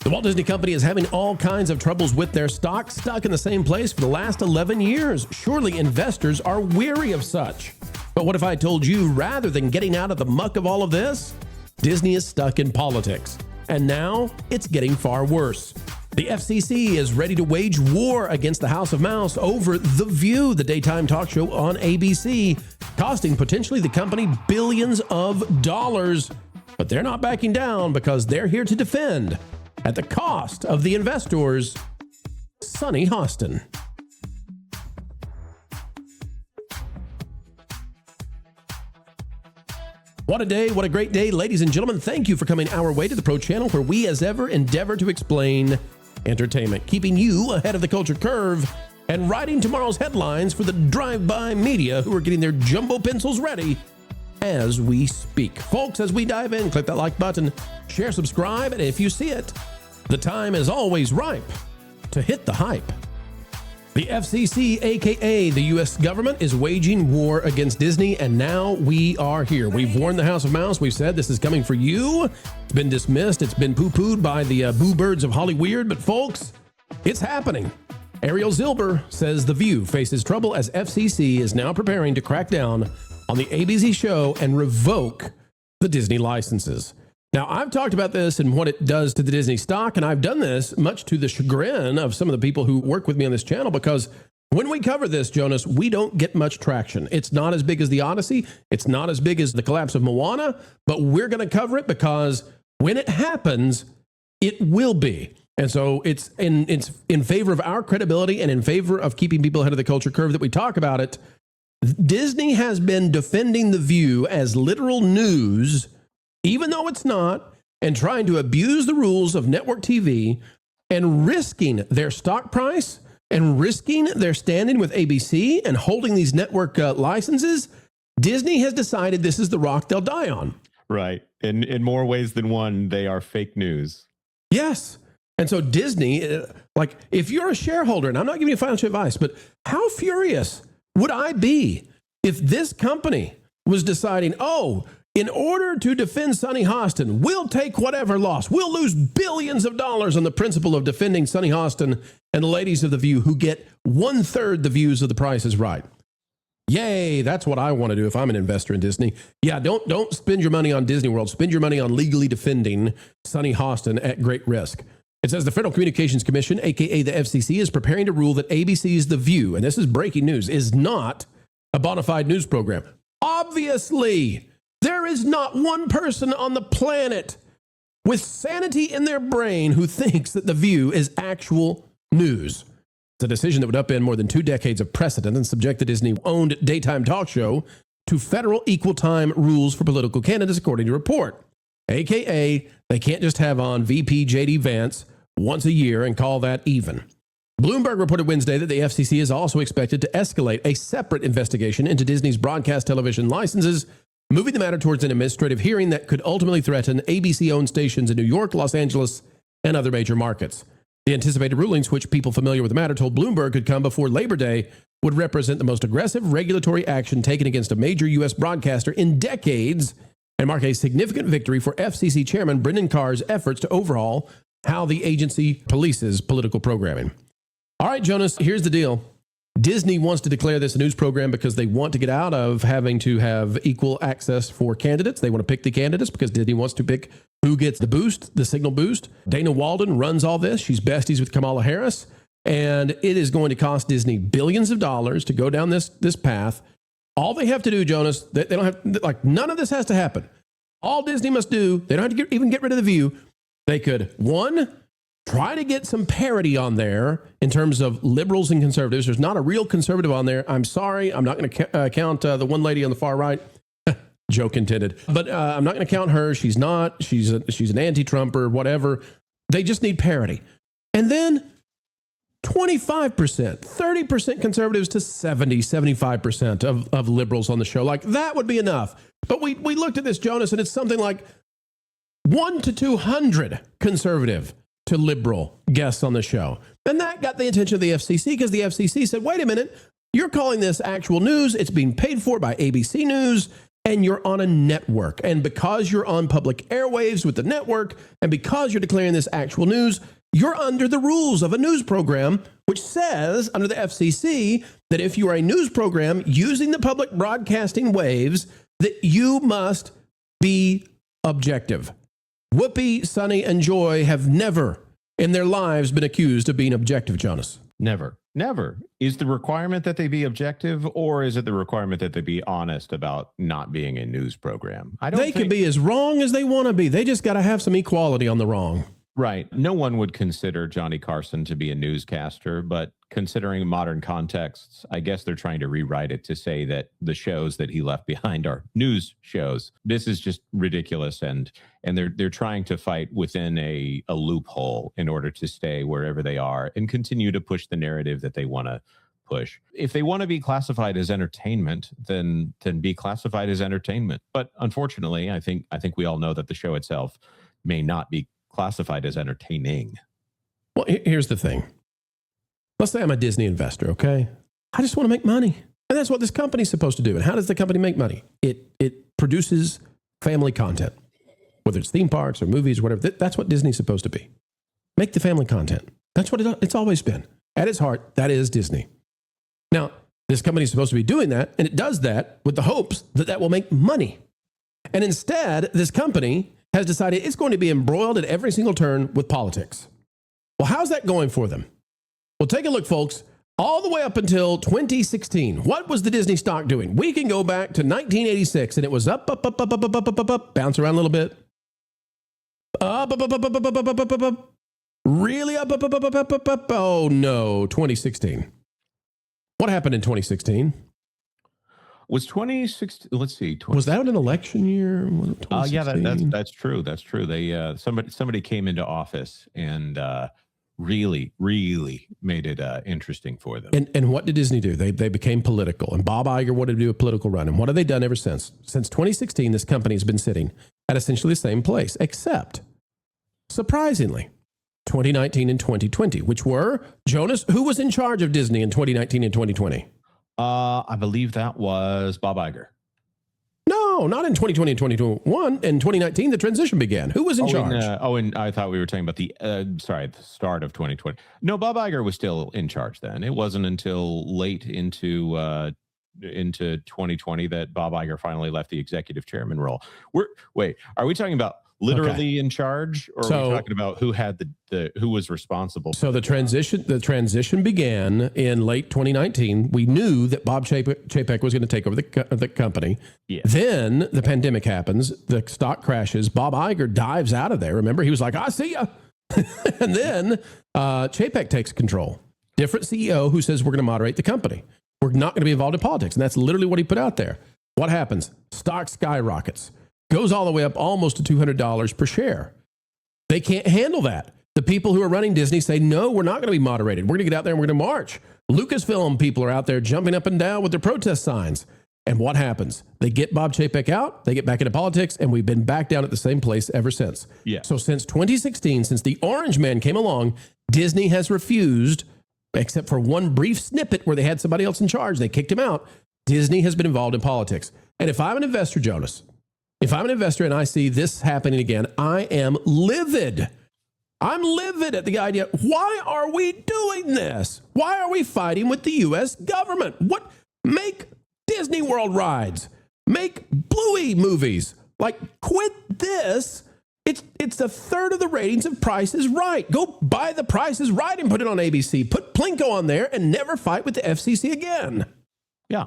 The Walt Disney Company is having all kinds of troubles with their stock, stuck in the same place for the last 11 years. Surely investors are weary of such. But what if I told you, rather than getting out of the muck of all of this, Disney is stuck in politics. And now it's getting far worse. The FCC is ready to wage war against the House of Mouse over The View, the daytime talk show on ABC, costing potentially the company billions of dollars. But they're not backing down because they're here to defend, at the cost of the investors, Sunny Hostin. What a day, what a great day, ladies and gentlemen. Thank you for coming our way to the Pro Channel, where we as ever endeavor to explain entertainment, keeping you ahead of the culture curve and writing tomorrow's headlines for the drive-by media who are getting their jumbo pencils ready as we speak. Folks, as we dive in, click that like button, share, subscribe, and if you see it, the time is always ripe to hit the hype. The FCC, aka the US government, is waging war against Disney, and now we are here. We've warned the House of Mouse. We've said this is coming for you. It's been dismissed. It's been poo-pooed by the boo birds of Hollyweird, but folks, it's happening. Ariel Zilver says The View faces trouble as FCC is now preparing to crack down on the ABC show and revoke the Disney licenses. Now, I've talked about this and what it does to the Disney stock, and I've done this much to the chagrin of some of the people who work with me on this channel, because when we cover this, Jonas, we don't get much traction. It's not as big as the Odyssey. It's not as big as the collapse of Moana, but we're going to cover it because when it happens, it will be. And so it's in favor of our credibility and in favor of keeping people ahead of the culture curve that we talk about it. Disney has been defending The View as literal news, even though it's not, and trying to abuse the rules of network TV and risking their stock price and risking their standing with ABC and holding these network licenses. Disney has decided this is the rock they'll die on. Right. In more ways than one, they are fake news. Yes. And so Disney, like, if you're a shareholder, and I'm not giving you financial advice, but how furious would I be if this company was deciding, oh, in order to defend Sunny Hostin, we'll take whatever loss. We'll lose billions of dollars on the principle of defending Sunny Hostin and the ladies of The View who get 1/3 the views of The Price is Right. Yay, that's what I want to do if I'm an investor in Disney. Yeah, don't spend your money on Disney World. Spend your money on legally defending Sunny Hostin at great risk. It says the Federal Communications Commission, aka the FCC, is preparing to rule that ABC's The View, and this is breaking news, is not a bona fide news program. Obviously, there is not one person on the planet with sanity in their brain who thinks that The View is actual news. It's a decision that would upend more than 2 decades of precedent and subject the Disney-owned daytime talk show to federal equal time rules for political candidates, according to report. AKA, they can't just have on VP J.D. Vance once a year and call that even. Bloomberg reported Wednesday that the FCC is also expected to escalate a separate investigation into Disney's broadcast television licenses, moving the matter towards an administrative hearing that could ultimately threaten ABC-owned stations in New York, Los Angeles, and other major markets. The anticipated rulings, which people familiar with the matter told Bloomberg could come before Labor Day, would represent the most aggressive regulatory action taken against a major U.S. broadcaster in decades and mark a significant victory for FCC Chairman Brendan Carr's efforts to overhaul how the agency polices political programming. All right, Jonas, here's the deal. Disney wants to declare this a news program because they want to get out of having to have equal access for candidates. They want to pick the candidates because Disney wants to pick who gets the boost, the signal boost. Dana Walden runs all this. She's besties with Kamala Harris. And it is going to cost Disney billions of dollars to go down this path. All they have to do, Jonas, they don't have, like, none of this has to happen. All Disney must do, they don't have to even get rid of The View. They could, one, try to get some parity on there in terms of liberals and conservatives. There's not a real conservative on there. I'm sorry. I'm not going to count the one lady on the far right. Joke intended. But I'm not going to count her. She's not. She's an anti-Trumper, whatever. They just need parity. And then 25%, 30% conservatives to 75% of liberals on the show. Like, that would be enough. But we looked at this, Jonas, and it's something like 1 to 200 conservative to liberal guests on the show. And that got the attention of the FCC because the FCC said, wait a minute, you're calling this actual news. It's being paid for by ABC News. and you're on a network. And because you're on public airwaves with the network, and because you're declaring this actual news, you're under the rules of a news program, which says under the FCC that if you are a news program using the public broadcasting waves, that you must be objective. Whoopi, Sonny, and Joy have never in their lives been accused of being objective, Jonas. Never. Is the requirement that they be objective, or is it the requirement that they be honest about not being a news program? They can be as wrong as they want to be. They just got to have some equality on the wrong. Right. No one would consider Johnny Carson to be a newscaster, but considering modern contexts, I guess they're trying to rewrite it to say that the shows that he left behind are news shows. This is just ridiculous, and they're trying to fight within a loophole in order to stay wherever they are and continue to push the narrative that they want to push. If they want to be classified as entertainment, then be classified as entertainment. But unfortunately, I think we all know that the show itself may not be classified as entertaining. Well, here's the thing. Let's say I'm a Disney investor, okay? I just want to make money. And that's what this company's supposed to do. And how does the company make money? It produces family content, whether it's theme parks or movies or whatever. That's what Disney's supposed to be. Make the family content. That's what it's always been. At its heart, that is Disney. Now, this company's supposed to be doing that, and it does that with the hopes that that will make money. And instead, this company has decided it's going to be embroiled at every single turn with politics. Well, how's that going for them? Well, take a look, folks. All the way up until 2016, what was the Disney stock doing? We can go back to 1986, and it was up, bounce around a little bit. Up, really up. Oh, no, 2016. What happened in 2016? Was 2016? Let's see. Was that an election year? Yeah, that's true. That's true. They somebody came into office and really made it interesting for them. And what did Disney do? They became political, and Bob Iger wanted to do a political run. And what have they done ever since? Since 2016, this company has been sitting at essentially the same place, except surprisingly, 2019 and 2020, which were, Jonas, who was in charge of Disney in 2019 and 2020? I believe that was Bob Iger. No, not in 2020 and 2021. In 2019, the transition began. Who was in charge? And I thought we were talking about the start of 2020. No, Bob Iger was still in charge then. It wasn't until late into 2020 that Bob Iger finally left the executive chairman role. Are we talking about literally in charge, or are we talking about who had who was responsible? So the transition began in late 2019. We knew that Bob Chapek was going to take over the company. Yeah. Then the pandemic happens. The stock crashes. Bob Iger dives out of there. Remember, he was like, "I see ya," and then Chapek takes control. Different CEO who says we're going to moderate the company. We're not going to be involved in politics, and that's literally what he put out there. What happens? Stock skyrockets. Goes all the way up almost to $200 per share. They can't handle that. The people who are running Disney say, no, we're not going to be moderated. We're going to get out there and we're going to march. Lucasfilm people are out there jumping up and down with their protest signs. And what happens? They get Bob Chapek out, they get back into politics, and we've been back down at the same place ever since. Yeah. So since 2016, since the Orange Man came along, Disney has refused, except for one brief snippet where they had somebody else in charge. They kicked him out. Disney has been involved in politics. And if I'm an investor, Jonas, if I'm an investor and I see this happening again, I am livid. I'm livid at the idea. Why are we doing this? Why are we fighting with the U.S. government? What? Make Disney World rides. Make Bluey movies. Like, quit this. It's a third of the ratings of Price is Right. Go buy the Price is Right and put it on ABC. Put Plinko on there and never fight with the FCC again. Yeah.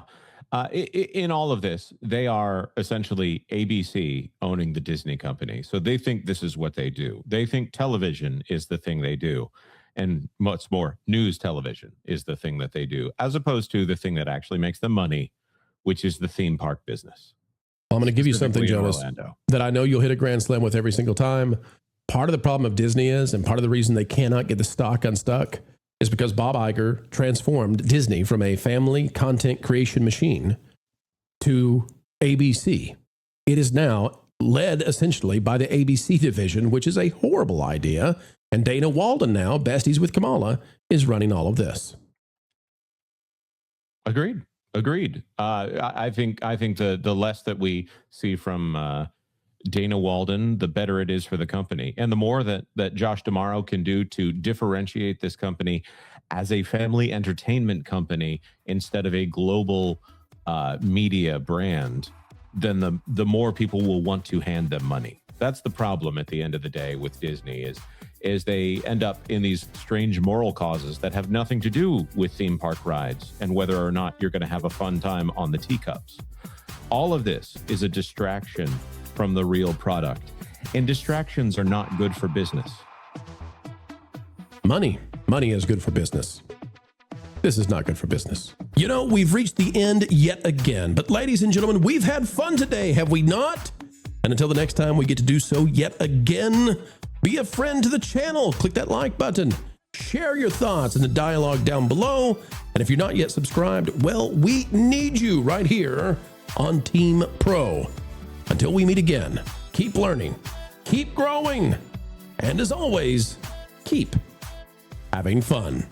In all of this, they are essentially ABC owning the Disney company. So they think this is what they do. They think television is the thing they do. And what's more, news television is the thing that they do, as opposed to the thing that actually makes them money, which is the theme park business. I'm going to give you something, Jonas, that I know you'll hit a grand slam with every single time. Part of the problem of Disney is, and part of the reason they cannot get the stock unstuck, is because Bob Iger transformed Disney from a family content creation machine to ABC. It is now led essentially by the ABC division, which is a horrible idea. And Dana Walden now, besties with Kamala, is running all of this. Agreed. Agreed. I think the less that we see from Dana Walden, the better it is for the company, and the more that Josh D'Amaro can do to differentiate this company as a family entertainment company instead of a global media brand, then the more people will want to hand them money. That's the problem at the end of the day with Disney is they end up in these strange moral causes that have nothing to do with theme park rides and whether or not you're going to have a fun time on the teacups. All of this is a distraction from the real product, and distractions are not good for business. Money is good for business. This is not good for business. You know, we've reached the end yet again, but ladies and gentlemen, we've had fun today, have we not? And until the next time we get to do so yet again, be a friend to the channel. Click that like button. Share your thoughts in the dialogue down below. And if you're not yet subscribed, well, we need you right here on Team Pro. Until we meet again, keep learning, keep growing, and as always, keep having fun.